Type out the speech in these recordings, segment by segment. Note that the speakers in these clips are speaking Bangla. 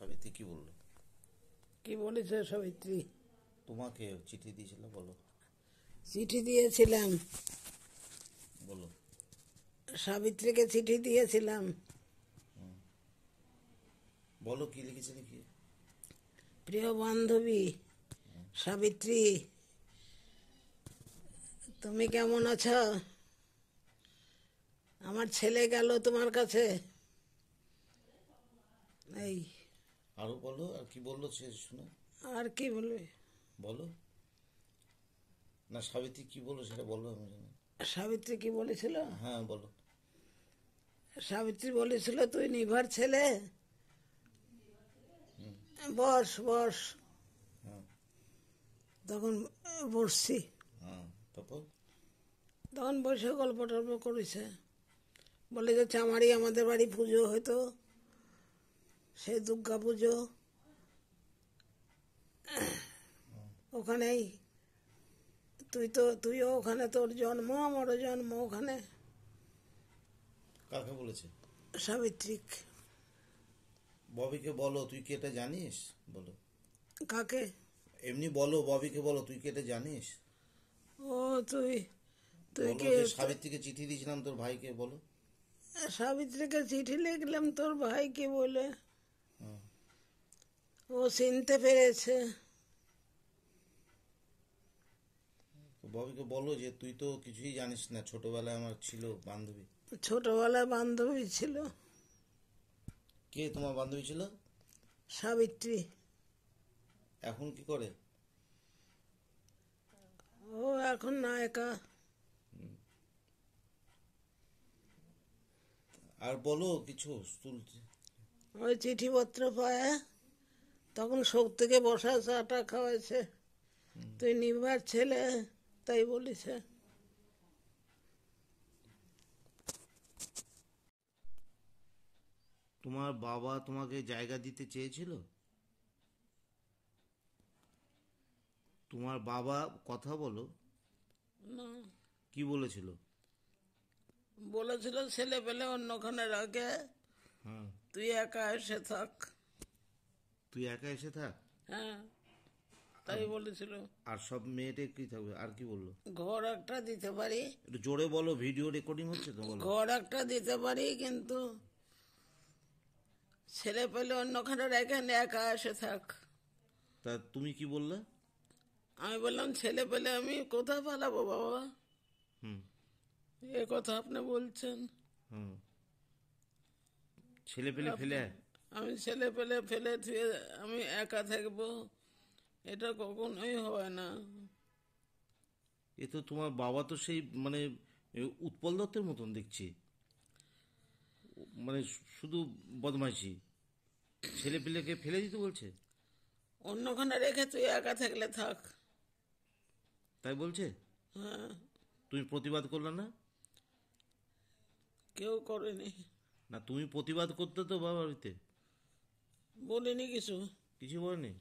সাবিত্রী কি বললো? কি বলেছে সাবিত্রী? তোমাকে চিঠি দিয়েছিল, বলো। চিঠি দিয়েছিলাম, বলো। সাবিত্রীকে চিঠি দিয়েছিলাম। বলো কি লিখেছে নাকি? প্রিয় বান্ধবী সাবিত্রী, তুমি কেমন আছো? আমার ছেলে গেল তোমার কাছে। এই আরো বলো, আর কি বললো সে শুনে। আর কি বলবে? বলো না, সাবিত্রী কি বললো সেটা বলো, আমি জানি। সাবিত্রী কি বলেছিল? হ্যাঁ বলো। সাবিত্রী বলেছিল, তুই নিভার ছেলে, বস বস। হ্যাঁ। তখন বসছি, হ্যাঁ, তারপর? তখন বসে গল্প টল্প করেছে। বলে যে চামারি আমাদের বাড়ি পুজো হতো, সে দুর্গা পুজো, ওখানেই তুইও ওখানে, তোর জন্ম আমারও জন্ম ওখানে। কাকে বলেছে? সাবিত্রিক। ববিকে বলো, তুই কি এটা জানিস? বলো। কাকে? এমনি বলো, ববিকে বলো, তুই কি এটা জানিস? ও তুই তুই বলো কি যে সাবিত্রীকে চিঠি দিয়েছিলাম তোর ভাইকে, বলো। সাবিত্রীকে চিঠি লিখলাম তোর ভাইকে বলে, হ্যাঁ। ও চিনতে পেরেছে। তো ববিকে বলো যে তুই তো কিছুই জানিস না, ছোটবেলায় আমার ছিল বান্ধবী। ছোটবেলায় বান্ধবী ছিল কে তোমার বান্ধবী ছিল? সাবিত্রী। এখন কি করে? ও এখন নায়িকা। আর বলো কিছু তুলতে। ওই চিঠিপত্র পায়, তখন শক্তিকে বসা চাটা খাওয়াইছে, তুই নিবার ছেলে, তাই বলেছে। তোমার বাবা তোমাকে জায়গা দিতে চেয়েছিল? তোমার বাবা, কথা বলো, না, কি বলেছিল? বলেছিল ছেলে পেলে অন্যখানে রাখে, হ্যাঁ। তুই একা এসে থাক। তুই একা এসে থাক। হ্যাঁ, তাই বলেছিল। আর সব মেয়েটে কি থাকবে? আর কি বললো? ঘর একটা দিতে পারি, একটু জোরে বলো, ভিডিও রেকর্ডিং হচ্ছে তো, বলো। ঘর একটা দিতে পারি, কিন্তু ছেলে পেলে অন্যখানে রেখে একা এসে থাক। তা তুমি কি বললে? আমি বললাম ছেলে পেলে আমি কোথায় পালাবো বাবা? হুম। এ কথা আপনি বলছেন? হুম। ছেলে পেলে ফেলে? আমি ছেলে পেলে ফেলে থুয়ে আমি একা থাকবো, এটা কখনোই হয় না। এ তো তোমার বাবা তো সেই মানে উৎপল দত্তের মতন দেখছি, মানে শুধু বদমাইশি। ছেলে পেলেকে ফেলে দিতে বলছে? অন্যখানে রেখে তুই একা থাকলে থাক। তাই বলছে? হ্যাঁ, তুমি প্রতিবাদ করলে না? কেউ করেনি। না, তুমি প্রতিবাদ করতে তো বাড়িতে। বলিনি কিছু, কিছু বলেনি?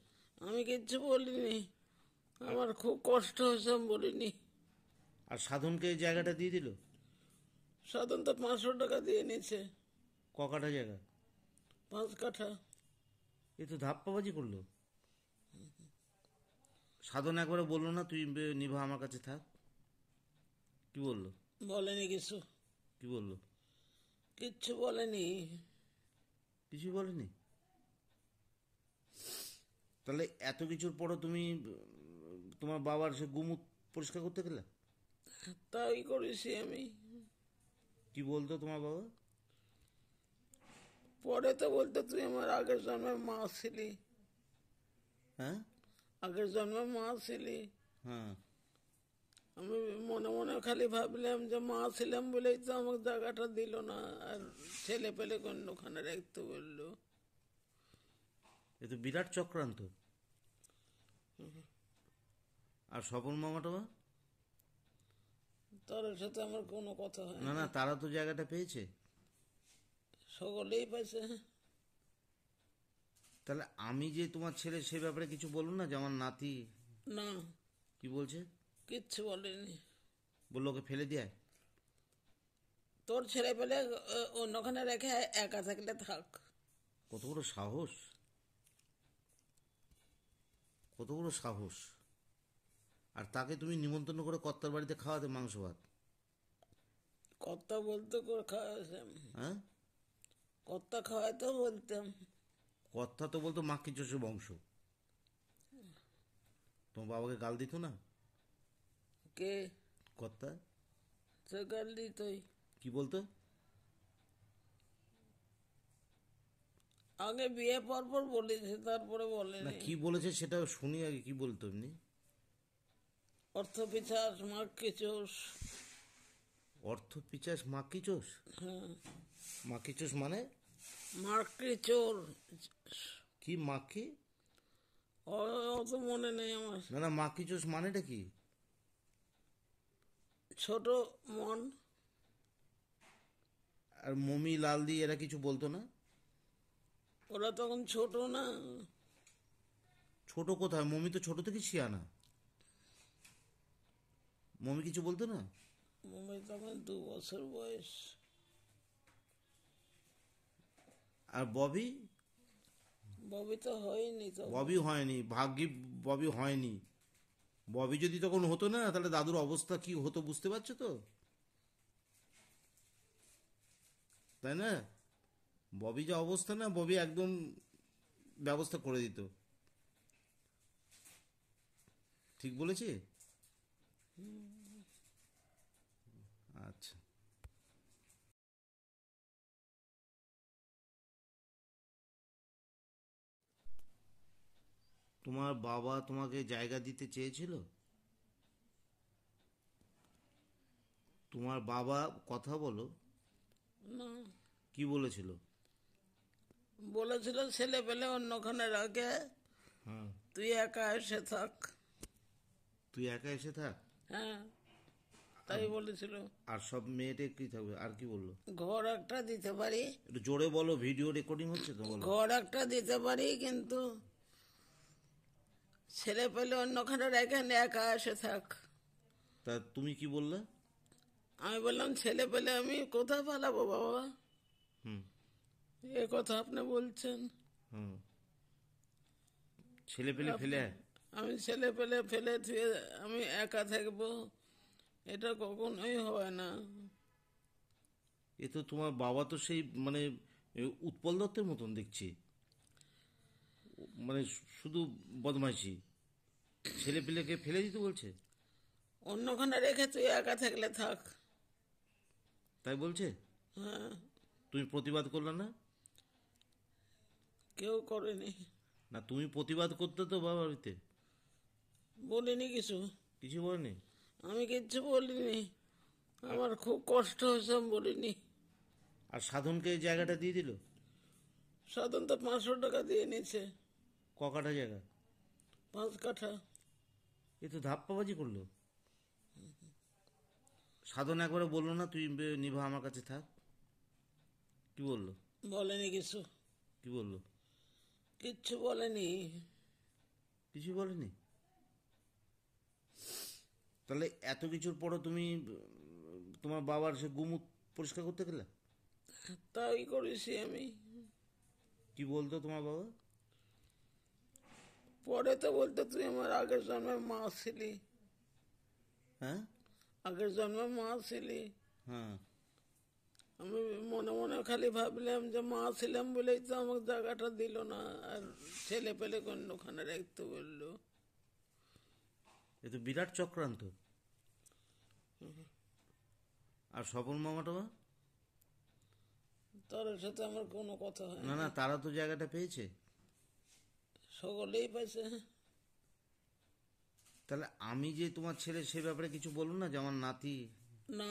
আমি কিচ্ছু বলিনি, আমার খুব কষ্ট হয়েছে, আমি বলিনি। আর সাধনকে এই জায়গাটা দিয়ে দিল? সাধারণত 500 টাকা দিয়ে নিচ্ছে। ক কাঠা জায়গা? 5 কাঠা। এ তো ধাপ্পাবাজি করলো। সাধন একবারে বললো না তুই নিভা আমার কাছে থাক? কি বললো? বলেনি কিছু, কি বললো? কিচ্ছু বলেনি। কিছু বলেনি? তাহলে এত কিছুর পরও তুমি তোমার বাবার সে গুমুত পরিষ্কার করতে গেলে? তাই করেছি আমি। কি বলতো তোমার বাবা? পরে তো বলতো তুই আমার আগের জন্মের মা ছিলি। হ্যাঁ। আগের জন্মের মা ছিলি। হ্যাঁ। আমি মনে মনে খালি ভাবলাম যে মা ছিলাম বলেই তো আমাকে জায়গাটা দিল না, আর ছেলে পেলে অন্যখানে রাখতে বললো। এ তো বিরাট চক্রান্ত। আর স্বপন মামাটা? তার সাথে আমার কোনো কথা হয় না না। না, তারা তো জায়গাটা পেয়েছে। সকলেই পাইছে। তাহলে আমি যে তোমার ছেলে সে ব্যাপারে কিছু বলুন না, যে আমার নাতি? না, কি বলছে? কিচ্ছু বলেনি। বললো ওকে ফেলে দেয়? তোর ছেলে পেলে অন্যখানে রেখে একা থাকলে থাক। কত বড় সাহস! কত বড় সাহস! আর তাকে তুমি নিমন্ত্রণ করে কর্তার বাড়িতে খাওয়াতে মাংস ভাত? কর্তা বলতে করে খাওয়াইতাম, হ্যাঁ, কর্তা খাওয়াইতে বলতাম। কর্তা তো বলতো মাক্কি চষে বংশ। তোমার বাবাকে গাল দিত না কে? কর্তা? সে গাল দিতই। কি বলতো? আগে বিয়ে পর পর বলেছে, তারপরে না, বলেনি। কি বলেছে সেটা শুনি আগে, কি বলতো এমনি? অর্থ পিছাস মাগ কিচোস। অর্থ পিচাস মাক্কি চোষ? হ্যাঁ, মাক্কি চোষ মানে? মার্কি চোর। কি মাক্কি? অত মনে নেই আমার। না না, মাক্কি চোষ মানেটা কি? ছোট মন। আর মমি লাল দিয়ে এরা কিছু বলতো না? ওরা তখন ছোট না। ছোট কোথায়, মমি তো ছোট থেকে শিয়ানা। মমি কিছু বলতো না? মুম্বাই তখন 2 বছর বয়স। আর ববি? ববি তো হয়নি তো। ববি হয়নি, ভাগ্যি ববি হয়নি। ববি যদি তখন হতো না, তাহলে দাদুর অবস্থা কি হতো বুঝতে পারছো তো, তাই না? ববি যা অবস্থা না, ববি একদম ব্যবস্থা করে দিত। ঠিক বলেছি? আচ্ছা। তোমার বাবা তোমাকে জায়গা দিতে চেয়েছিল? তোমার বাবা, কথা বলো, না, কি বলেছিল? বলেছিল ছেলে পেলে অন্যখানে রাখে, হ্যাঁ। তুই একা এসে থাক। তুই একা এসে থাক। হ্যাঁ, তাই বলেছিল। আর সব মেয়েটে কি থাকবে, আর কি বললো? ঘর একটা দিতে পারি, একটু জোরে বলো, ভিডিও রেকর্ডিং হচ্ছে তো, বলো। ঘর একটা দিতে পারি, কিন্তু ছেলে পেলে অন্যখানে রেখে একা এসে থাক। তা তুমি কি বললে? আমি বললাম ছেলে পেলে আমি কোথায় পালাবো বাবা? হুম। এ কথা আপনি বলছেন? হুম। ছেলে পেলে ফেলে? আমি ছেলে পেলে ফেলে থুয়ে আমি একা থাকবো, এটা কখনোই হয় না। এ তো তোমার বাবা তো সেই মানে উৎপল দত্তের মতন দেখছি, মানে শুধু বদমাইশি। ছেলে পেলেকে ফেলে দিতে বলছে? অন্যখানে রেখে তুই একা থাকলে থাক। তাই বলছে? হ্যাঁ, তুমি প্রতিবাদ করলে না? কেউ করেনি। না, তুমি প্রতিবাদ করতে তো বাবার বাড়িতে। বলিনি কিছু। কিছু বলেনি? আমি কিচ্ছু বলিনি, আমার খুব কষ্ট হয়েছে, আমি বলিনি। আর সাধনকে এই জায়গাটা দিয়ে দিল? সাধারণ তো 500 টাকা দিয়ে নিচ্ছে। ক কাঠা জায়গা? 5 কাঠা। এ তো ধাপ্পাবাজি করলো। সাধন একবারে বললো না তুই নিভা আমার কাছে থাক? কি বললো? বলেনি কিছু, কি বললো? কিচ্ছু বলেনি। কিছু বলেনি? তাহলে এত কিছুর পরও তুমি তোমার বাবার সে গুমুট পরিষ্কার করতে গেলে? তাই করেছি আমি। কি বলতো তোমার বাবা? পরে তো বলতো তুই আমার আগের জন্মের মা ছিলি, হ্যাঁ। আগের জন্মের মা ছিলি। হ্যাঁ। আমি মনে মনে খালি ভাবলাম যে মা ছিলাম বলেই তো আমাকে জায়গাটা দিল না, আর ছেলে পেলে অন্যখানে রাখতে বললো। এ তো বিরাট চক্রান্ত। আর স্বপন মামা টামা? তার সাথে আমার কোনো কথা হয় না না। না, তারা তো জায়গাটা পেয়েছে। সকলেই পাইছে। তাহলে আমি যে তোমার ছেলে সে ব্যাপারে কিছু বলুন না, যে আমার নাতি? না,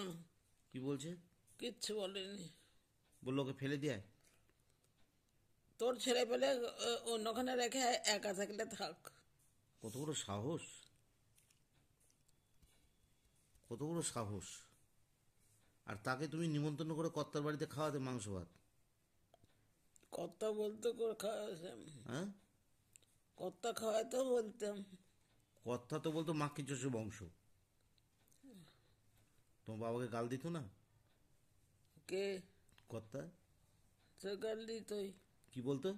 কি বলছে? কিচ্ছু বলেনি। বললো ওকে ফেলে দেয়? তোর ছেলে পেলে অন্যখানে রেখে একা থাকলে থাক। কত বড় সাহস! কত বড় সাহস! আর তাকে তুমি নিমন্ত্রণ করে কর্তার বাড়িতে খাওয়াতে মাংস ভাত? কর্তা বলতে করে খাওয়াইতাম, হ্যাঁ। কর্তা খাওয়াইতে বলতাম। কর্তা তো বলতো মাক্কি চষে বংশ। তোমার বাবাকে গাল দিত না কে? কর্তা? সে গাল দিতই। কি বলতো?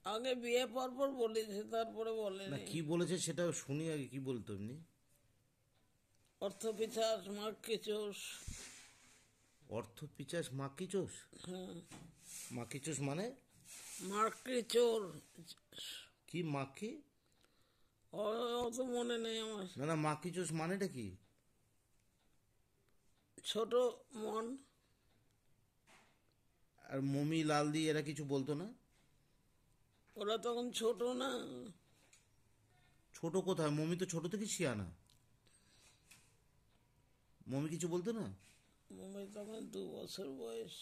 আগে বিয়ে পর বলেছে, তারপরে না বলেনি। কি বলেছে সেটা শুনি আগে, কি বলতো এমনি? অর্থ পিছাস মাগ কিচোস। অর্থ পিচাস মাকিচোস? হ্যাঁ, মাকিচোস মানে মার্কি চোর। কি? মাকি? অত মনে নেই আমার। না না, মাকিচোস মানেটা কি? ছোট মন। আর মমি, লাল দি এরা কিছু বলতো না? ওরা তখন ছোট না। ছোট কোথায়? মমি তো ছোট থেকে শিয়ানা। মমি কিছু বলতো না? মমি তখন 2 বছর বয়স।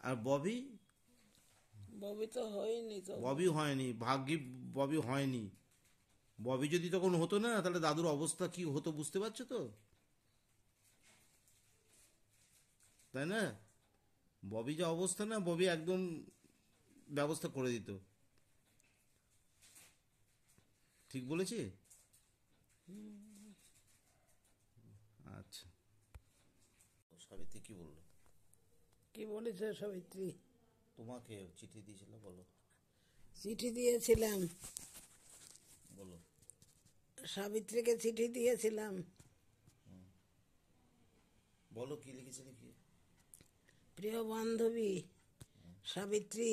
আর ববি? ববি তো হয়নি তো। ববি হয়নি, ভাগ্যি ববি হয়নি। ববি যদি তখন হতো না তাহলে দাদুর অবস্থা কি হতো বুঝতে পারছো তো? তাই না? ববি যা অবস্থা না, ববি একদম ব্যবস্থা করে দিত। ঠিক বলেছি? আচ্ছা, সাবিত্রী কি বললো? কি বলেছে সাবিত্রী? তোমাকে চিঠি দিয়েছিল, বলো। চিঠি দিয়েছিলাম, বলো। সাবিত্রীকে চিঠি দিয়েছিলাম। বলো কি লিখেছে দেখি। প্রিয় বান্ধবী সাবিত্রী,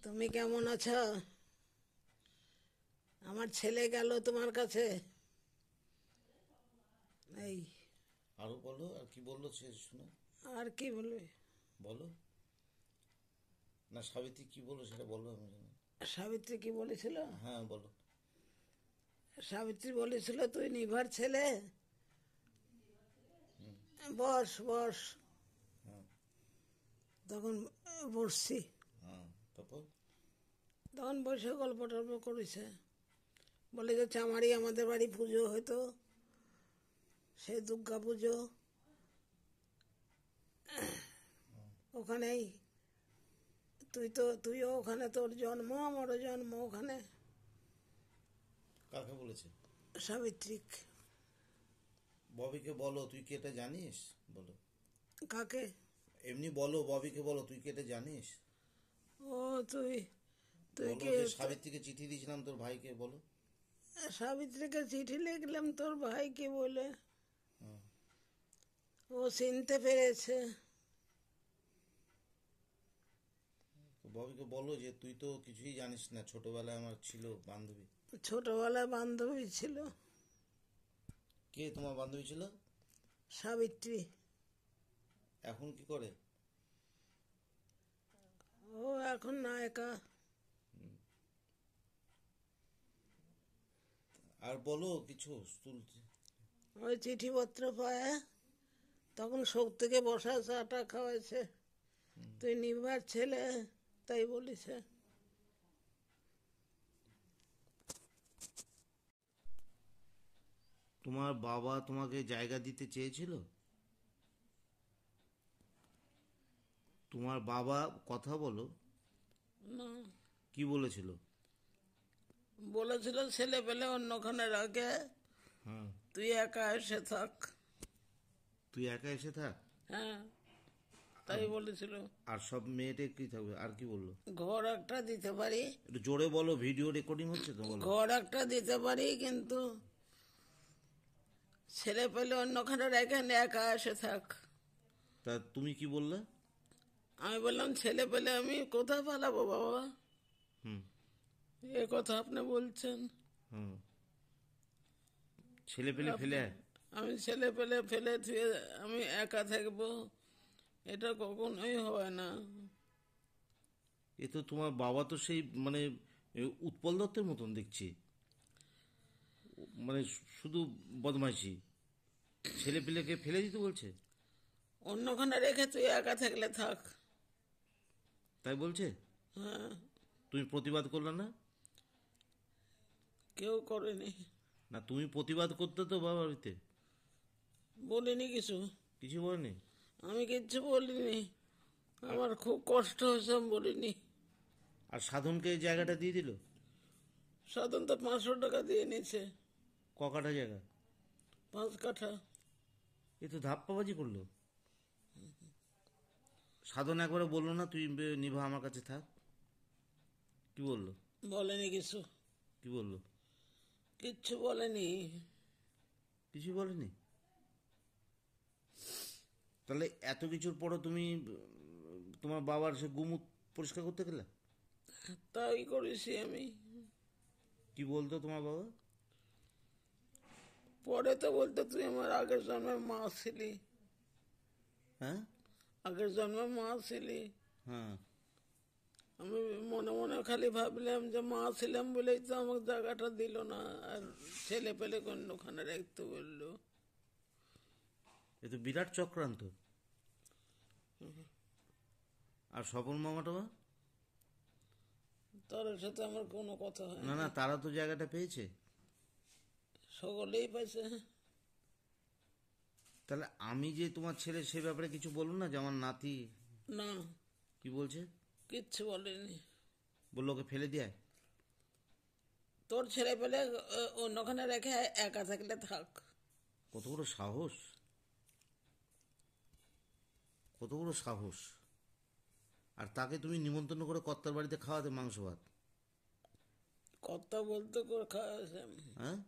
তুমি কেমন আছো? আমার ছেলে গেল তোমার কাছে। এই, আরো বলো, আর কি বললো সে শুনে। আর কি বলবে? বলো না, সাবিত্রী কি বললো সেটা বলো, আমি জানি। সাবিত্রী কি বলেছিল? হ্যাঁ বলো। সাবিত্রী বলেছিল, তুই নিভার ছেলে, বস বস। হ্যাঁ। তখন বসছি, হ্যাঁ, তারপর? তখন বসে গল্প টল্প করেছে। বলে যে চামারি আমাদের বাড়ি পুজো হতো, সে দুর্গা পুজো, ওখানেই তুইও ওখানে, তোর জন্ম, আমারও জন্ম ওখানে। কাকে বলেছে? সাবিত্রিক। ববিকে বলো, তুই কি এটা জানিস? বলো। কাকে? এমনি বলো, ববিকে বলো, তুই কি এটা জানিস? ও তুই তুই বলো কে? যে সাবিত্রীকে চিঠি দিয়েছিলাম তোর ভাইকে, বলো। সাবিত্রীকে চিঠি লিখলাম তোর ভাইকে বলে, হ্যাঁ। ও চিনতে পেরেছে। তো ববিকে বলো যে তুই তো কিছুই জানিস না, ছোটবেলায় আমার ছিল বান্ধবী। ছোটবেলায় বান্ধবী ছিল কে তোমার বান্ধবী ছিল? সাবিত্রী। এখন কি করে? ও এখন নায়িকা। আর বলো কিছু তুলতে। ওই চিঠিপত্র পায়, তখন শক্তিকে বসা চাটা খাওয়াইছে, তুই নিবার ছেলে, তাই বলেছে। তোমার বাবা তোমাকে জায়গা দিতে চেয়েছিল? তোমার বাবা, কথা বলো, না, কি বলেছিল? বলেছিল ছেলে পেলে অন্যখানে রাখে, হ্যাঁ। তুই একা এসে থাক। তুই একা এসে থাক। হ্যাঁ, তাই বলেছিল। আর সব মেয়েটে কি থাকবে? আর কি বললো? ঘর একটা দিতে পারি, একটু জোরে বলো, ভিডিও রেকর্ডিং হচ্ছে তো, বলো। ঘর একটা দিতে পারি, কিন্তু ছেলে পেলে অন্যখানে রেখে একা এসে থাক। তা তুমি কি বললে? আমি বললাম, ছেলে পেলে আমি কোথায় পালাবো বাবা? হুম। এ কথা আপনি বলছেন? হুম। ছেলে পেলে ফেলে আয়? আমি ছেলে পেলে ফেলে থুয়ে আমি একা থাকবো, এটা কখনোই হয় না। এ তো তোমার বাবা তো সেই মানে উৎপল দত্তের মতন দেখছি, মানে শুধু বদমাইশি। ছেলে পেলেকে ফেলে দিতে বলছে? অন্যখানে রেখে তুই একা থাকলে থাক। তাই বলছে? হ্যাঁ, তুমি প্রতিবাদ করলে না? কেউ করেনি। না, তুমি প্রতিবাদ করতে তো বাড়িতে। বলিনি কিছু, কিছু বলেনি? আমি কিচ্ছু বলিনি, আমার খুব কষ্ট হয়েছে, আমি বলিনি। আর সাধনকে এই জায়গাটা দিয়ে দিল? সাধারণ তো 500 টাকা দিয়ে নিচ্ছে। ক কাঠা জায়গা? 5 কাঠা। এ তো ধাপ্পাবাজি করলো। সাধন একবারে বললো না তুই নিভা আমার কাছে থাক? কি বললো? বলেনি কিছু, কি বললো? কিচ্ছু বলেনি। কিছু বলেনি? তাহলে এত কিছুর পরও তুমি তোমার বাবার সে গুমুট পরিষ্কার করতে গেলে? তাই করেছি আমি। কি বলতো তোমার বাবা? পরে তো বলতো তুই আমার আগের জন্মের মা ছিলি, হ্যাঁ আগের জন্মের মা ছিলি। হ্যাঁ। আমি মনে মনে খালি ভাবলাম যে মা ছিলাম বলেই তো আমাকে জায়গাটা দিল না, আর ছেলে পেলে অন্যখানে রাখতে বললো। এ তো বিরাট চক্রান্ত। আর স্বপন মামা টামা? তার সাথে আমার কোনো কথা হয় না না। না, তারা তো জায়গাটা পেয়েছে। সকলেই পাইছে। তাহলে আমি যে তোমার ছেলে সে ব্যাপারে কিছু বলুন না, যে আমার নাতি? না, কি বলছে? কিচ্ছু বলেনি। বললো ওকে ফেলে দেয়? তোর ছেলে পেলে অন্যখানে রেখে একা থাকলে থাক। কত বড় সাহস, কত বড় সাহস! আর তাকে তুমি নিমন্ত্রণ করে কর্তার বাড়িতে খাওয়াতে মাংস ভাত? কর্তা বলতে করে খাওয়াইতাম, হ্যাঁ,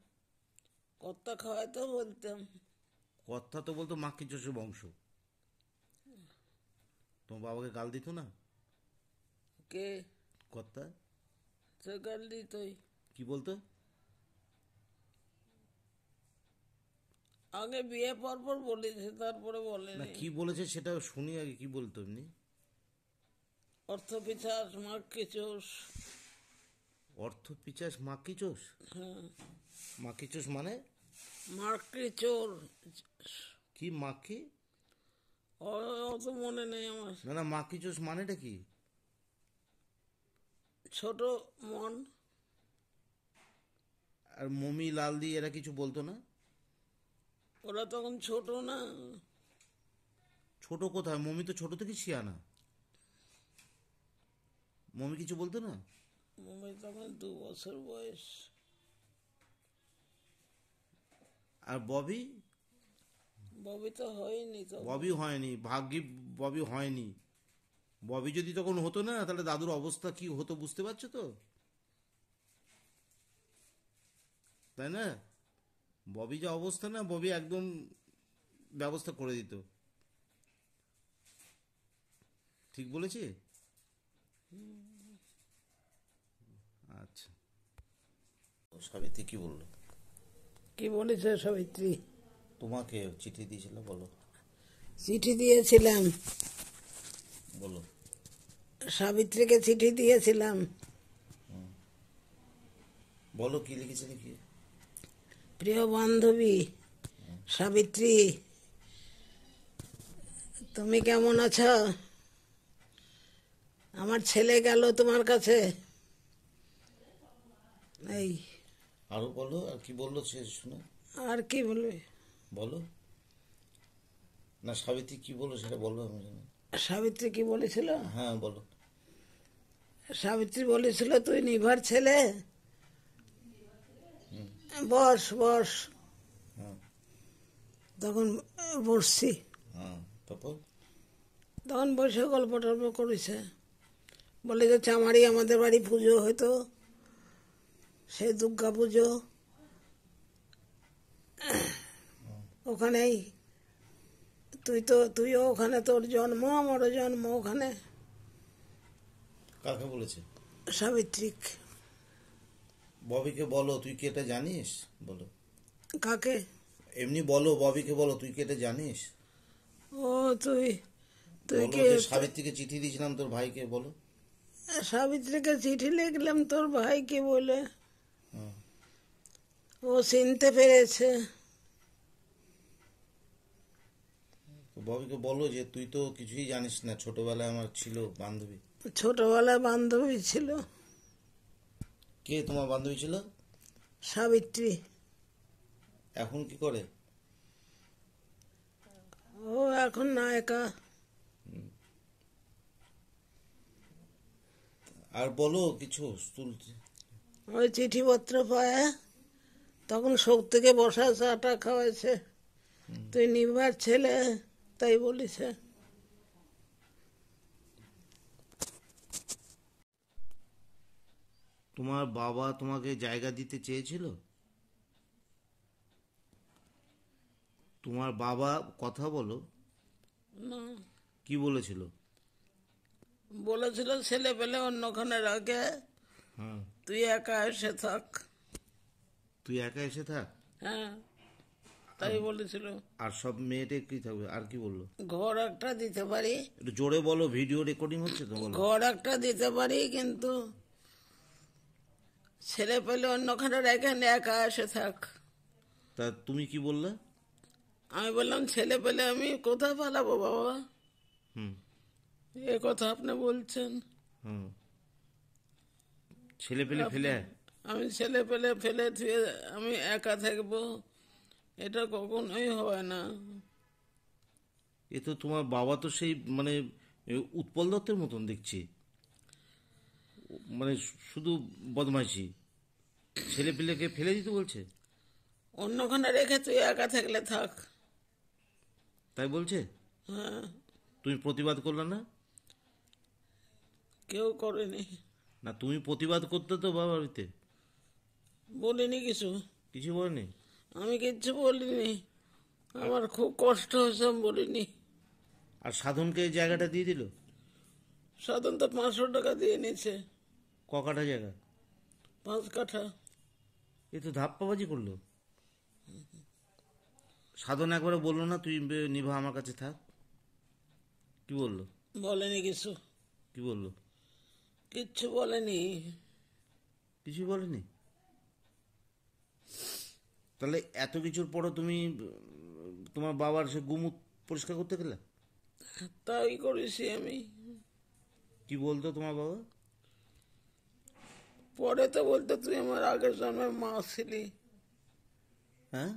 কর্তা খাওয়াইতেও বলতাম। কর্তা তো বলতো মাক্কি চষে বংশ। তোমার বাবাকে গাল দিত না কে? কর্তা? সে গাল দিতই। কি বলতো? আগে বিয়ে পর পর বলেছে, তারপরে না বলেনি। কি বলেছে সেটা শুনি আগে, কি বলতো এমনি? অর্থ পিছাস মাকে চোষ। অর্থ পিচাস মাক্কি চোষ? হ্যাঁ, মাক্কি চোষ মানে? মার্কি চোর। কি মাক্কি? অত মনে নেই আমার। না না, মাক্কি চোষ মানেটা কি? ছোট মন। আর মমি লাল দিয়ে এরা কিছু বলতো না? ওরা তখন ছোট না। ছোট কোথায়, মমি তো ছোট থেকে শিয়ানা। মমি কিছু বলতো না? মমি তখন 2 বছর বয়স। আর ববি? ববি তো হয়নি তো। ববি হয়নি, ভাগ্যি ববি হয়নি। ববি যদি তখন হতো না, তাহলে দাদুর অবস্থা কি হতো বুঝতে পারছো তো? তাই না? ববি যে অবস্থা না, ববি একদম ব্যবস্থা করে দিত। ঠিক বলেছি? আচ্ছা, সাবিত্রী কি বললো? কি বলেছে সাবিত্রী? তোমাকে চিঠি দিয়েছিল, বলো। চিঠি দিয়েছিলাম, বলো। সাবিত্রীকে চিঠি দিয়েছিলাম। বলো কি লিখেছে দেখি। প্রিয় বান্ধবী সাবিত্রী, তুমি কেমন আছো? আমার ছেলে গেল তোমার কাছে। এই আরো বলো, আর কি বললো সে শুনে। আর কি বলবে? বলো না, সাবিত্রী কি বললো সেটা বলো, আমি জানি। সাবিত্রী কি বলেছিল? হ্যাঁ বলো। সাবিত্রী বলেছিল তুই নিভার ছেলে। বস বস। হ্যাঁ তখন বসছি, হ্যাঁ, তারপর? তখন বসে গল্প টল্প করেছে। বলে যে চামারি আমাদের বাড়ি পুজো হতো, সে দুর্গা পুজো, ওখানেই তুইও ওখানে, তোর জন্ম আমারও জন্ম ওখানে। কাকে বলেছে? সাবিত্রিক। ববিকে বলো তুই কি এটা জানিস, বলো। কাকে? এমনি বলো, ববিকে বলো তুই কি এটা জানিস। ও তুই তুই বলো কে? যে সাবিত্রীকে চিঠি দিয়েছিলাম তোর ভাইকে, বলো। সাবিত্রীকে চিঠি লিখলাম তোর ভাইকে বলে, হ্যাঁ। ও চিনতে পেরেছে। তো ববিকে বলো যে তুই তো কিছুই জানিস না, ছোটবেলায় আমার ছিল বান্ধবী। ছোটবেলায় বান্ধবী ছিল। কে তোমার বান্ধবী ছিল? সাবিত্রী। এখন কি করে? ও এখন নায়িকা। আর বলো কিছু তুলতে। ওই চিঠিপত্র পায়, তখন শক্তিকে বসা চাটা খাওয়াইছে, তুই নিবার ছেলে তাই বলিছে। তোমার বাবা তোমাকে জায়গা দিতে চেয়েছিল? তোমার বাবা, কথা বলো, না, কি বলেছিল? বলেছিল ছেলে পেলে অন্যখানে রাখে, হ্যাঁ, তুই একা এসে থাক। তুই একা এসে থাক। হ্যাঁ, তাই বলেছিল। আর সব মেয়েটে কি থাকবে? আর কি বললো? ঘর একটা দিতে পারি, একটু জোরে বলো, ভিডিও রেকর্ডিং হচ্ছে তো, বলো। ঘর একটা দিতে পারি, কিন্তু ছেলে পেলে অন্যখানে রেখে একা এসে থাক। তা তুমি কি বললে? আমি বললাম ছেলে পেলে আমি কোথায় পালাবো বাবা, হুম। এ কথা আপনি বলছেন? হুম। ছেলে পেলে ফেলে আয়? আমি ছেলে পেলে ফেলে থুয়ে আমি একা থাকবো, এটা কখনোই হয় না। এ তো তোমার বাবা তো সেই মানে উৎপল দত্তের মতন দেখছি, মানে শুধু বদমাইশি। ছেলে পেলেকে ফেলে দিতে বলছে? অন্যখানে রেখে তুই একা থাকলে থাক। তাই বলছে? হ্যাঁ, তুমি প্রতিবাদ করলে না? কেউ করেনি। না, তুমি প্রতিবাদ করতে তো বাড়িতে। বলিনি কিছু, কিছু বলেনি? আমি কিচ্ছু বলিনি, আমার খুব কষ্ট হয়েছে, আমি বলিনি। আর সাধনকে এই জায়গাটা দিয়ে দিল? সাধারণ তো 500 টাকা দিয়ে নিচ্ছে, ক কাঠা জায়গা? 5 কাঠা। এ তো ধাপ্পাবাজি করলো। সাধন একবারে বললো না তুই নিভা আমার কাছে থাক? কি বললো? বলেনি কিছু, কি বললো? কিচ্ছু বলেনি। কিছু বলেনি? তাহলে এত কিছুর পরও তুমি তোমার বাবার সে গুমুট পরিষ্কার করতে গেলে? তাই করেছি আমি। কি বলতো তোমার বাবা? পরে তো বলতো তুই আমার আগের জন্মের মা ছিলি, হ্যাঁ,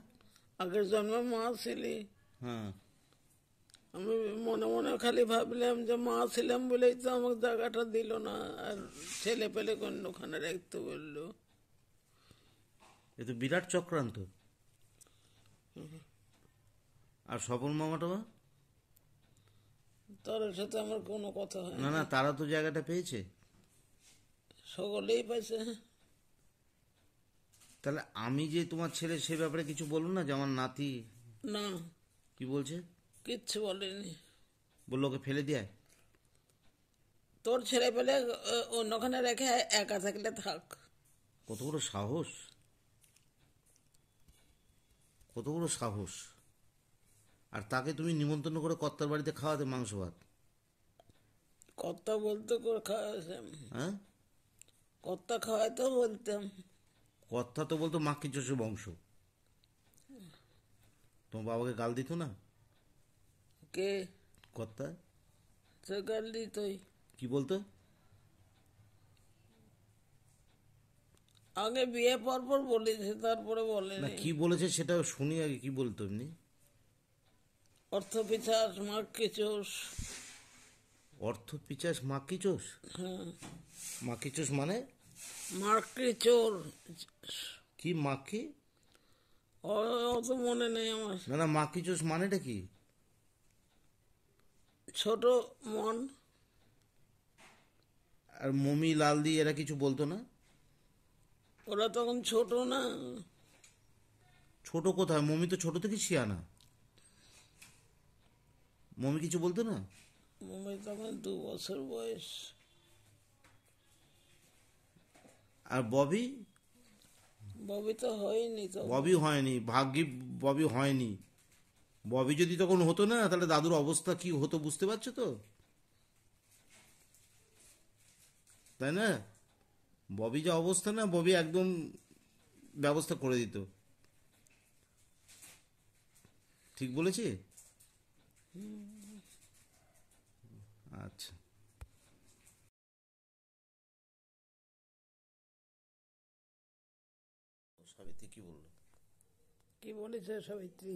আগের জন্মের মা ছিলি। হ্যাঁ। আমি মনে মনে খালি ভাবলাম যে মা ছিলাম বলেই তো আমাকে জায়গাটা দিল না, আর ছেলে পেলে অন্যখানে রাখতে বললো। এ তো বিরাট চক্রান্ত। আর স্বপন মামা টামা? তার সাথে আমার কোনো কথা হয় না না। না, তারা তো জায়গাটা পেয়েছে। সকলেই পাইছে। তাহলে আমি যে তোমার ছেলে সে ব্যাপারে কিছু বলুন না, যে আমার নাতি? না, কি বলছে? কিচ্ছু বলেনি। বললো ওকে ফেলে দেয়? তোর ছেলে পেলে অন্যখানে রেখে একা থাকলে থাক। কত বড় সাহস! কত বড় সাহস! আর তাকে তুমি নিমন্ত্রণ করে কর্তার বাড়িতে খাওয়াতে মাংস ভাত? কর্তা বলতে করে খাওয়াইতাম, হ্যাঁ, কর্তা খাওয়াইতেও বলতাম। কর্তা তো বলতো মাক্কি চষে বংশ। তোমার বাবাকে গাল দিত না কে? কর্তা? সে গাল দিতই। কি বলতো? আগে বিয়ে পর পর বলেছে, তারপরে না, বলেনি। কি বলেছে সেটা শুনি আগে, কি বলতো এমনি? অর্থ পিছাস মাকে চোষ। অর্থ পিচাস মাক্কি চোষ? হ্যাঁ, মাক্কি চোষ মানে? মার্কি চোর। কি মাক্কি? অত মনে নেই আমার। না না, মাক্কি চোষ মানেটা কি? ছোট মন। আর মমি লাল দিয়ে এরা কিছু বলতো না? ওরা তখন ছোট না। ছোট কোথায়, মমি তো ছোট থেকে শিয়ানা। মমি কিছু বলতো না? মমির তখন 2 বছর বয়স। আর ববি? ববি তো হয়নি তো। ববি হয়নি, ভাগ্যি ববি হয়নি। ববি যদি তখন হতো না, তাহলে দাদুর অবস্থা কি হতো বুঝতে পারছো তো, তাই না? ববি যা অবস্থা না, ববি একদম ব্যবস্থা করে দিত। ঠিক বলেছি? আচ্ছা। সাবিত্রী কি বললো? কি বলেছে সাবিত্রী?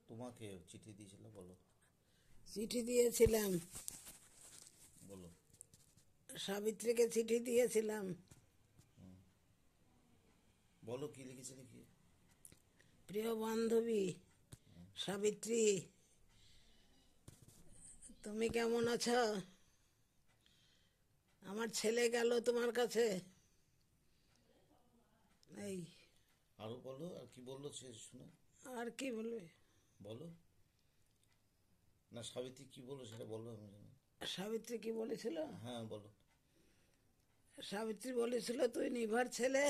তোমাকে চিঠি দিয়েছিল, বলো। চিঠি দিয়েছিলাম, বলো। সাবিত্রীকে চিঠি দিয়েছিলাম। বলো কি লিখেছে নাকি? প্রিয় বান্ধবী সাবিত্রী, তুমি কেমন আছো? আমার ছেলে গেল তোমার কাছে, এই আরো বলো, আর কি বললো সে শুনে? আর কি বলবে? বলো না, সাবিত্রী কি বললো সেটা বলো, আমি জানি। সাবিত্রী কি বলেছিল? হ্যাঁ বলো। সাবিত্রী বলেছিল তুই নিভার ছেলে,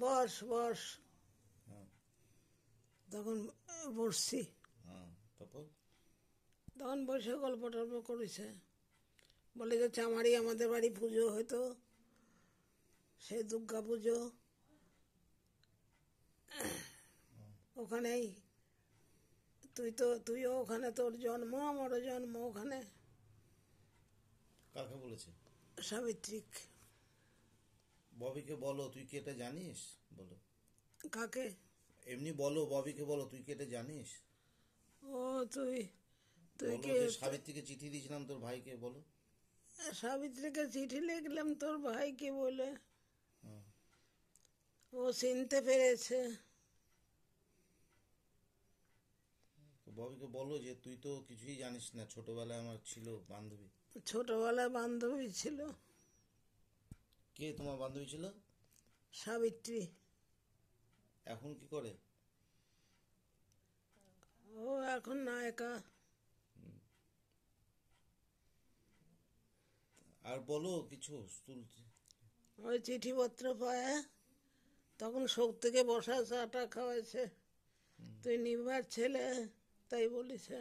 বস বস। হ্যাঁ। তখন বসছি, হ্যাঁ, তারপর? তখন বসে গল্প টল্প করেছে। বলে যে চামারি আমাদের বাড়ি পুজো হতো, সে দুর্গা পুজো, ওখানেই তুইও ওখানে, তোর জন্ম আমারও জন্ম ওখানে। কাকে বলেছে? সাবিত্রিক। ববিকে বলো তুই কি এটা জানিস, বলো। কাকে? এমনি বলো, ববিকে বলো তুই কি এটা জানিস। ও তুই তুই বলো কে? যে সাবিত্রীকে চিঠি দিয়েছিলাম তোর ভাইকে, বলো। সাবিত্রীকে চিঠি লিখলাম তোর ভাইকে বলে, হ্যাঁ। ও চিনতে পেরেছে। তো ববিকে বলো যে তুই তো কিছুই জানিস না, ছোটবেলায় আমার ছিল বান্ধবী। ছোটবেলায় বান্ধবী ছিল কে তোমার বান্ধবী ছিল? সাবিত্রী। এখন কি করে? ও এখন নায়িকা। আর বলো কিছু তুলতে। ওই চিঠিপত্র পায়, তখন শক্তিকে বসা চাটা খাওয়াইছে, তুই নিবার ছেলে তাই বলেছে।